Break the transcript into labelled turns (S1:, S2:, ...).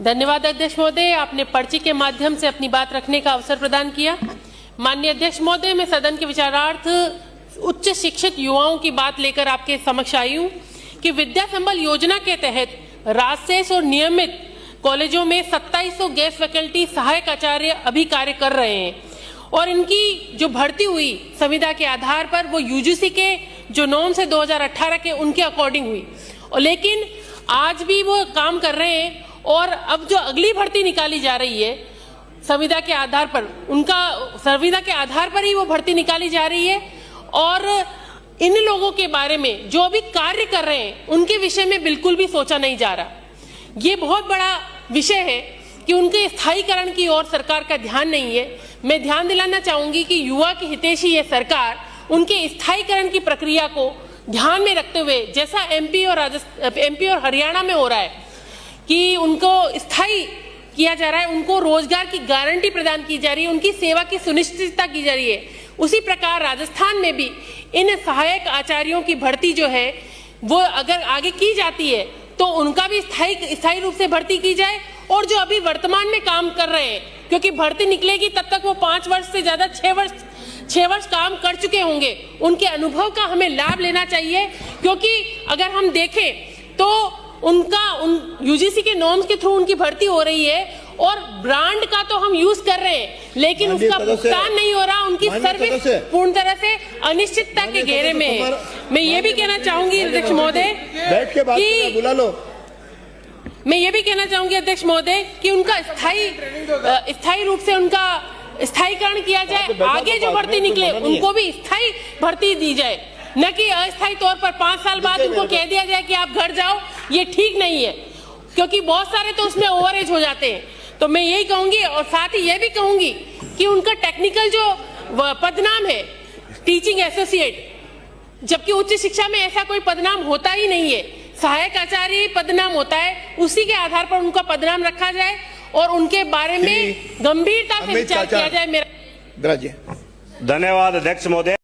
S1: धन्यवाद अध्यक्ष महोदय, आपने पर्ची के माध्यम से अपनी बात रखने का अवसर प्रदान किया। माननीय अध्यक्ष महोदय, मैं सदन के विचारार्थ उच्च शिक्षित युवाओं की बात लेकर आपके समक्ष आई हूँ कि विद्या संबल योजना के तहत राजशेष और नियमित कॉलेजों में 2700 गेस्ट फैकल्टी सहायक आचार्य अभी कार्य कर रहे हैं और इनकी जो भर्ती हुई संविदा के आधार पर वो यूजीसी के जो नॉर्म्स है 2018 के उनके अकॉर्डिंग हुई, और लेकिन आज भी वो काम कर रहे हैं और अब जो अगली भर्ती निकाली जा रही है संविदा के आधार पर, उनका संविदा के आधार पर ही वो भर्ती निकाली जा रही है और इन लोगों के बारे में जो अभी कार्य कर रहे हैं उनके विषय में बिल्कुल भी सोचा नहीं जा रहा। ये बहुत बड़ा विषय है कि उनके स्थायीकरण की ओर सरकार का ध्यान नहीं है। मैं ध्यान दिलाना चाहूंगी कि युवा की हितैषी ये सरकार उनके स्थायीकरण की प्रक्रिया को ध्यान में रखते हुए, जैसा एमपी और हरियाणा में हो रहा है कि उनको स्थायी किया जा रहा है, उनको रोजगार की गारंटी प्रदान की जा रही है, उनकी सेवा की सुनिश्चितता की जा रही है, उसी प्रकार राजस्थान में भी इन सहायक आचार्यों की भर्ती जो है वो अगर आगे की जाती है तो उनका भी स्थायी रूप से भर्ती की जाए। और जो अभी वर्तमान में काम कर रहे हैं, क्योंकि भर्ती निकलेगी तब तक वो 5 वर्ष से ज्यादा 6 वर्ष काम कर चुके होंगे, उनके अनुभव का हमें लाभ लेना चाहिए। क्योंकि अगर हम देखें तो उन यूजीसी के नॉर्म्स के थ्रू उनकी भर्ती हो रही है और ब्रांड का तो हम यूज कर रहे हैं लेकिन उसका भुगतान नहीं हो रहा, उनकी सर्विस पूर्ण तरह से अनिश्चितता के घेरे में है। मैं ये भी कहना चाहूंगी अध्यक्ष महोदय मैं ये भी कहना चाहूंगी अध्यक्ष महोदय कि उनका स्थायी रूप से उनका स्थायीकरण किया जाए। आगे जो भर्ती निकले उनको भी स्थायी भर्ती दी जाए, न कि अस्थायी तौर पर 5 साल बाद उनको कह दिया जाए कि आप घर जाओ। ये ठीक नहीं है, क्योंकि बहुत सारे तो उसमें ओवरेज हो जाते हैं। तो मैं यही कहूंगी और साथ ही ये भी कहूंगी कि उनका टेक्निकल जो पदनाम है टीचिंग एसोसिएट, जबकि उच्च शिक्षा में ऐसा कोई पदनाम होता ही नहीं है, सहायक आचार्य पदनाम होता है, उसी के आधार पर उनका पदनाम रखा जाए और उनके बारे में गंभीरता से विचार किया जाए।
S2: धन्यवाद अध्यक्ष महोदय।